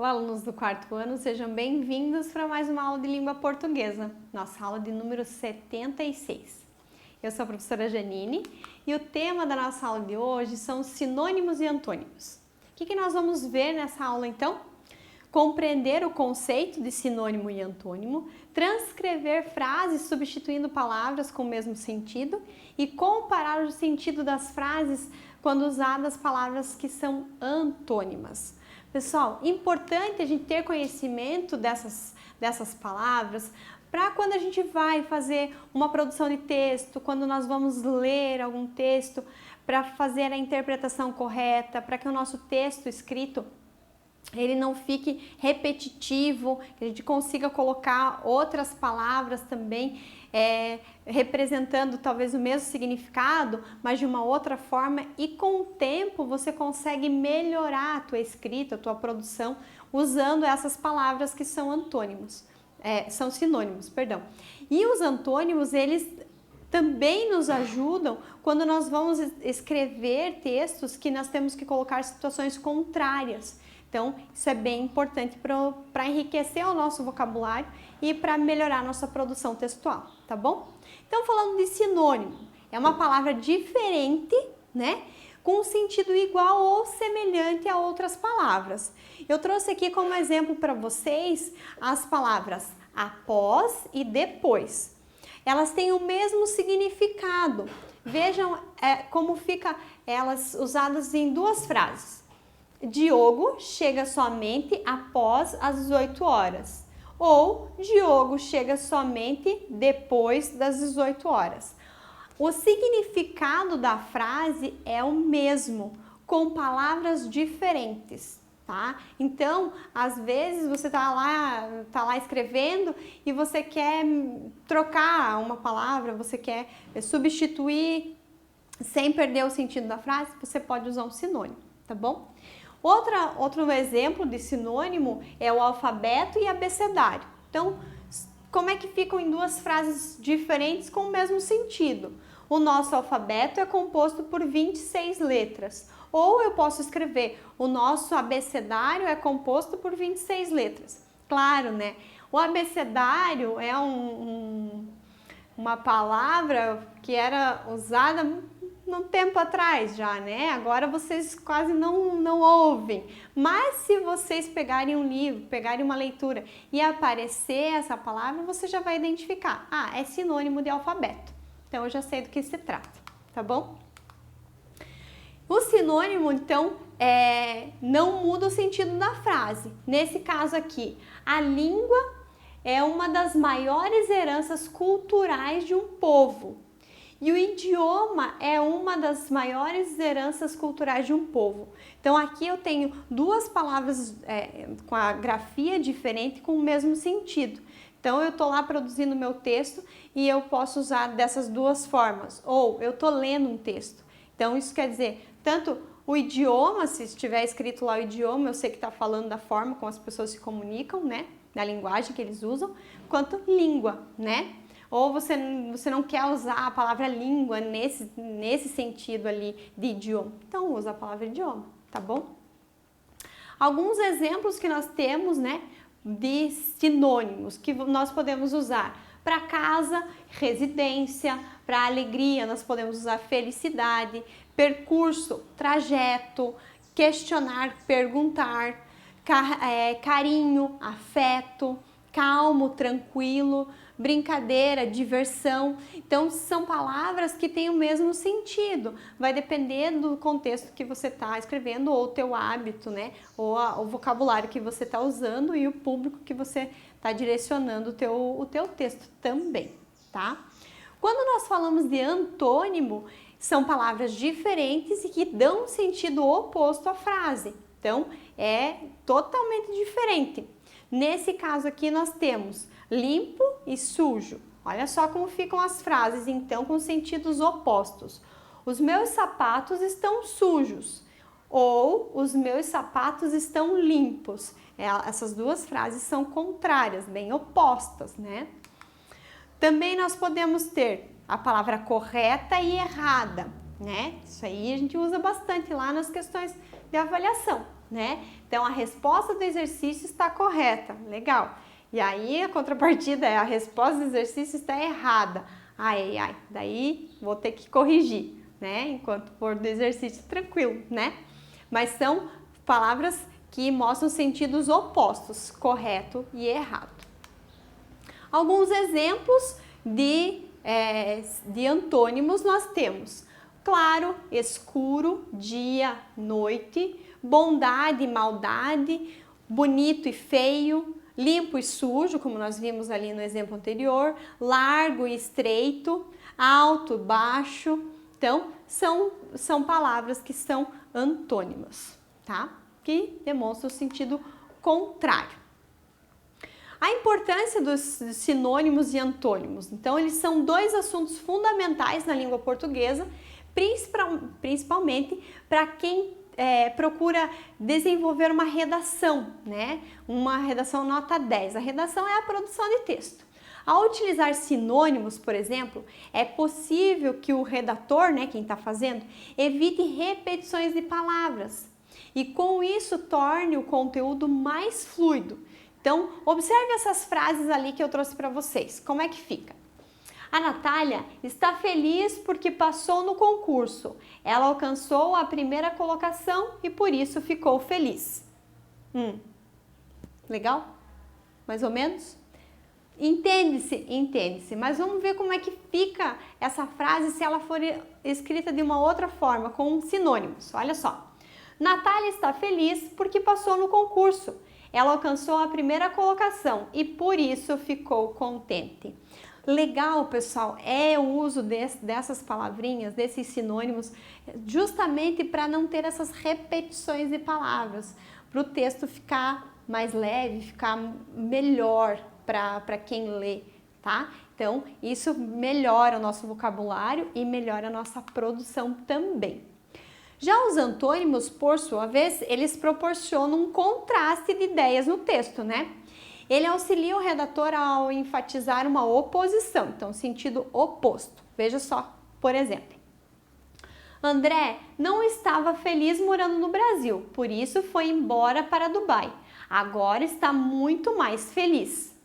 Olá, alunos do quarto ano, sejam bem-vindos para mais uma aula de língua portuguesa, nossa aula de número 76. Eu sou a professora Janine e o tema da nossa aula de hoje são sinônimos e antônimos. O que nós vamos ver nessa aula então? Compreender o conceito de sinônimo e antônimo, transcrever frases substituindo palavras com o mesmo sentido e comparar o sentido das frases quando usadas palavras que são antônimas. Pessoal, importante a gente ter conhecimento dessas palavras para quando a gente vai fazer uma produção de texto, quando nós vamos ler algum texto, para fazer a interpretação correta, para que o nosso texto escrito ele não fique repetitivo, que a gente consiga colocar outras palavras também representando talvez o mesmo significado, mas de uma outra forma, e com o tempo você consegue melhorar a tua escrita, a tua produção, usando essas palavras que são antônimos, são sinônimos, perdão. E os antônimos, eles também nos ajudam quando nós vamos escrever textos que nós temos que colocar situações contrárias. Então, isso é bem importante para enriquecer o nosso vocabulário e para melhorar a nossa produção textual, tá bom? Então, falando de sinônimo, é uma palavra diferente, né? Com um sentido igual ou semelhante a outras palavras. Eu trouxe aqui como exemplo para vocês as palavras após e depois. Elas têm o mesmo significado. Vejam como fica elas usadas em duas frases. Diogo chega somente após as 18 horas. Ou Diogo chega somente depois das 18 horas. O significado da frase é o mesmo, com palavras diferentes, tá? Então, às vezes você tá lá escrevendo e você quer trocar uma palavra, você quer substituir sem perder o sentido da frase, você pode usar um sinônimo, tá bom? Outro exemplo de sinônimo é o alfabeto e abecedário. Então, como é que ficam em duas frases diferentes com o mesmo sentido? O nosso alfabeto é composto por 26 letras. Ou eu posso escrever, o nosso abecedário é composto por 26 letras. Claro, né? O abecedário é uma palavra que era usada um tempo atrás já, né? Agora vocês quase não ouvem. Mas se vocês pegarem um livro, pegarem uma leitura e aparecer essa palavra, você já vai identificar. Ah, é sinônimo de alfabeto. Então eu já sei do que se trata, tá bom? O sinônimo, então, não muda o sentido da frase. Nesse caso aqui, a língua é uma das maiores heranças culturais de um povo. E o idioma é uma das maiores heranças culturais de um povo. Então aqui eu tenho duas palavras com a grafia diferente, com o mesmo sentido. Então eu estou lá produzindo meu texto e eu posso usar dessas duas formas. Ou eu estou lendo um texto. Então isso quer dizer, tanto o idioma, se estiver escrito lá o idioma, eu sei que está falando da forma como as pessoas se comunicam, né? Da linguagem que eles usam, quanto língua, né? Ou você não quer usar a palavra língua nesse sentido ali de idioma. Então, usa a palavra idioma, tá bom? Alguns exemplos que nós temos, né, de sinônimos que nós podemos usar. Para casa, residência. Para alegria, nós podemos usar felicidade. Percurso, trajeto. Questionar, perguntar. Carinho, afeto. Calmo, tranquilo. Brincadeira, diversão. Então, são palavras que têm o mesmo sentido. Vai depender do contexto que você está escrevendo, ou o teu hábito, né? Ou o vocabulário que você está usando e o público que você está direcionando o teu texto também, tá? Quando nós falamos de antônimo, são palavras diferentes e que dão um sentido oposto à frase. Então, é totalmente diferente. Nesse caso aqui, nós temos limpo e sujo. Olha só como ficam as frases, então, com sentidos opostos. Os meus sapatos estão sujos. Ou os meus sapatos estão limpos. Essas duas frases são contrárias, bem opostas, né? Também nós podemos ter a palavra correta e errada, né? Isso aí a gente usa bastante lá nas questões de avaliação. né? Então, a resposta do exercício está correta, legal. E aí, a contrapartida é a resposta do exercício está errada. Ai, ai, ai, daí vou ter que corrigir, né? Enquanto for do exercício, tranquilo, né? Mas são palavras que mostram sentidos opostos, correto e errado. Alguns exemplos de antônimos nós temos: claro, escuro, dia, noite, bondade e maldade, bonito e feio, limpo e sujo, como nós vimos ali no exemplo anterior, largo e estreito, alto, baixo. Então, são palavras que são antônimas, tá? Que demonstram o sentido contrário. A importância dos sinônimos e antônimos. Então, eles são dois assuntos fundamentais na língua portuguesa, principalmente para quem procura desenvolver uma redação, né? Uma redação nota 10. A redação é a produção de texto. Ao utilizar sinônimos, por exemplo, é possível que o redator, né, quem está fazendo, evite repetições de palavras e com isso torne o conteúdo mais fluido. Então, observe essas frases ali que eu trouxe para vocês. Como é que fica? A Natália está feliz porque passou no concurso. Ela alcançou a primeira colocação e por isso ficou feliz. Legal? Mais ou menos? Entende-se, mas vamos ver como é que fica essa frase se ela for escrita de uma outra forma, com sinônimos. Olha só. Natália está feliz porque passou no concurso. Ela alcançou a primeira colocação e por isso ficou contente. Legal, pessoal, é o uso dessas palavrinhas, desses sinônimos, justamente para não ter essas repetições de palavras, para o texto ficar mais leve, ficar melhor para quem lê, tá? Então, isso melhora o nosso vocabulário e melhora a nossa produção também. Já os antônimos, por sua vez, eles proporcionam um contraste de ideias no texto, né? Ele auxilia o redator ao enfatizar uma oposição, então sentido oposto. Veja só, por exemplo. André não estava feliz morando no Brasil, por isso foi embora para Dubai. Agora está muito mais feliz.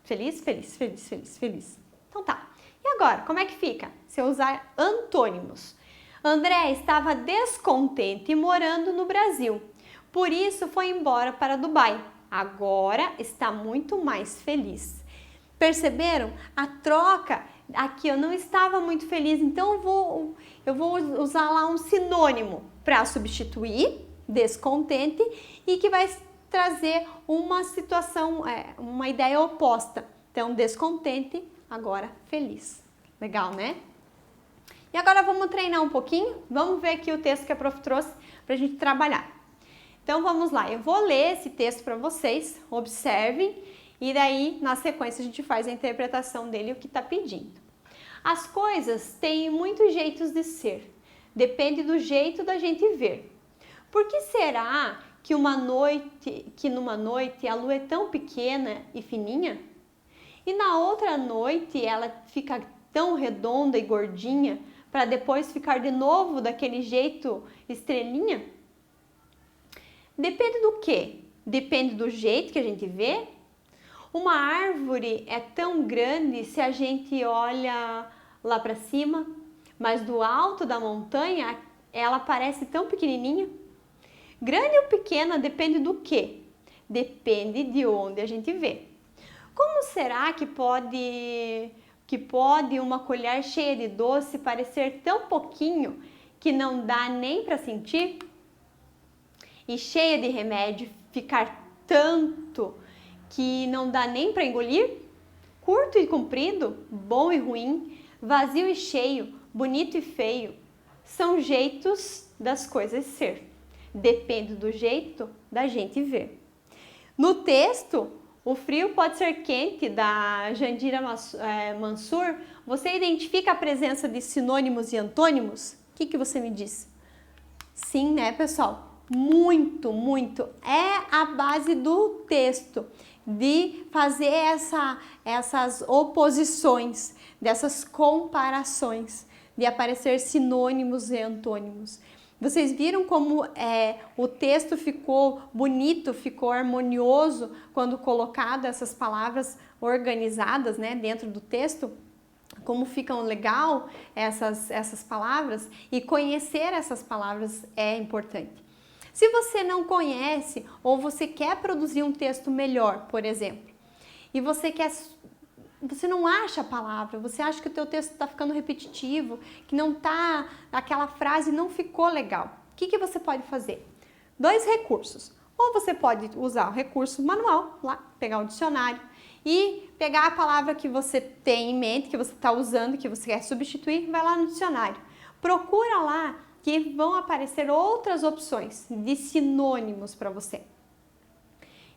Feliz, feliz, feliz, feliz, feliz. Então tá. E agora, como é que fica? Se eu usar antônimos. André estava descontente morando no Brasil, por isso foi embora para Dubai. Agora está muito mais feliz. Perceberam? A troca aqui eu não estava muito feliz, então eu vou usar lá um sinônimo para substituir descontente e que vai trazer uma situação, uma ideia oposta. Então, descontente, agora feliz. Legal, né? E agora vamos treinar um pouquinho? Vamos ver aqui o texto que a prof trouxe para a gente trabalhar. Então, vamos lá. Eu vou ler esse texto para vocês, observem, e daí, na sequência, a gente faz a interpretação dele, o que está pedindo. As coisas têm muitos jeitos de ser. Depende do jeito da gente ver. Por que será que numa noite a lua é tão pequena e fininha? E na outra noite ela fica tão redonda e gordinha para depois ficar de novo daquele jeito estrelinha? Depende do quê? Depende do jeito que a gente vê? Uma árvore é tão grande se a gente olha lá para cima, mas do alto da montanha ela parece tão pequenininha? Grande ou pequena depende do quê? Depende de onde a gente vê. Como será que pode uma colher cheia de doce parecer tão pouquinho que não dá nem para sentir? E cheia de remédio ficar tanto que não dá nem para engolir? Curto e comprido, bom e ruim, vazio e cheio, bonito e feio, são jeitos das coisas ser. Depende do jeito da gente ver. No texto, o frio pode ser quente, da Jandira Mansur. Você identifica a presença de sinônimos e antônimos? O que você me diz? Sim, né, pessoal? Muito, muito. É a base do texto, de fazer essas oposições, dessas comparações, de aparecer sinônimos e antônimos. Vocês viram como o texto ficou bonito, ficou harmonioso quando colocado essas palavras organizadas, né, dentro do texto? Como ficam legal essas palavras, e conhecer essas palavras é importante. Se você não conhece ou você quer produzir um texto melhor, por exemplo, e você não acha a palavra, você acha que o teu texto está ficando repetitivo, que não tá, aquela frase não ficou legal. O que você pode fazer? 2 recursos. Ou você pode usar o recurso manual, lá, pegar um dicionário e pegar a palavra que você tem em mente, que você está usando, que você quer substituir, vai lá no dicionário. Procura lá que vão aparecer outras opções de sinônimos para você.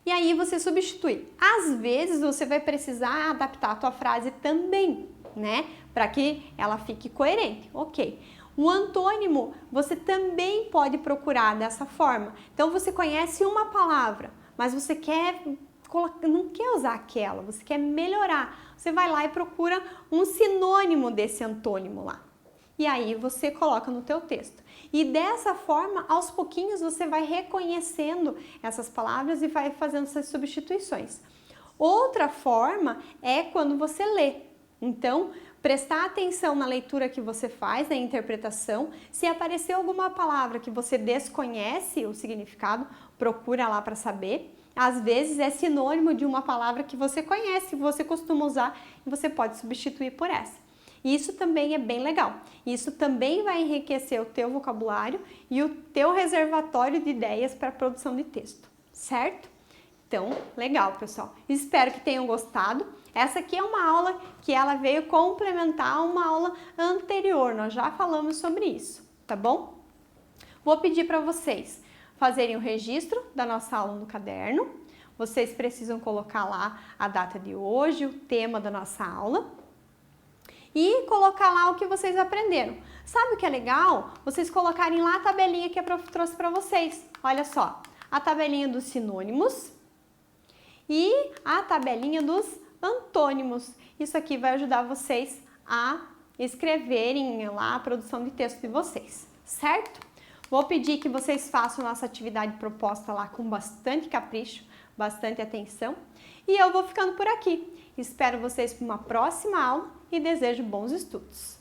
E aí você substitui. Às vezes você vai precisar adaptar a tua frase também, né? Para que ela fique coerente. Ok. O antônimo você também pode procurar dessa forma. Então você conhece uma palavra, mas você não quer usar aquela, você quer melhorar. Você vai lá e procura um sinônimo desse antônimo lá. E aí você coloca no teu texto. E dessa forma, aos pouquinhos, você vai reconhecendo essas palavras e vai fazendo essas substituições. Outra forma é quando você lê. Então, prestar atenção na leitura que você faz, na interpretação. Se aparecer alguma palavra que você desconhece o significado, procura lá para saber. Às vezes é sinônimo de uma palavra que você conhece, que você costuma usar, e você pode substituir por essa. Isso também é bem legal. Isso também vai enriquecer o teu vocabulário e o teu reservatório de ideias para a produção de texto, certo? Então, legal, pessoal. Espero que tenham gostado. Essa aqui é uma aula que ela veio complementar uma aula anterior. Nós já falamos sobre isso, tá bom? Vou pedir para vocês fazerem o registro da nossa aula no caderno. Vocês precisam colocar lá a data de hoje, o tema da nossa aula. E colocar lá o que vocês aprenderam. Sabe o que é legal? Vocês colocarem lá a tabelinha que a prof trouxe para vocês. Olha só, a tabelinha dos sinônimos e a tabelinha dos antônimos. Isso aqui vai ajudar vocês a escreverem lá a produção de texto de vocês, certo? Vou pedir que vocês façam nossa atividade proposta lá com bastante capricho, bastante atenção. E eu vou ficando por aqui. Espero vocês para uma próxima aula e desejo bons estudos.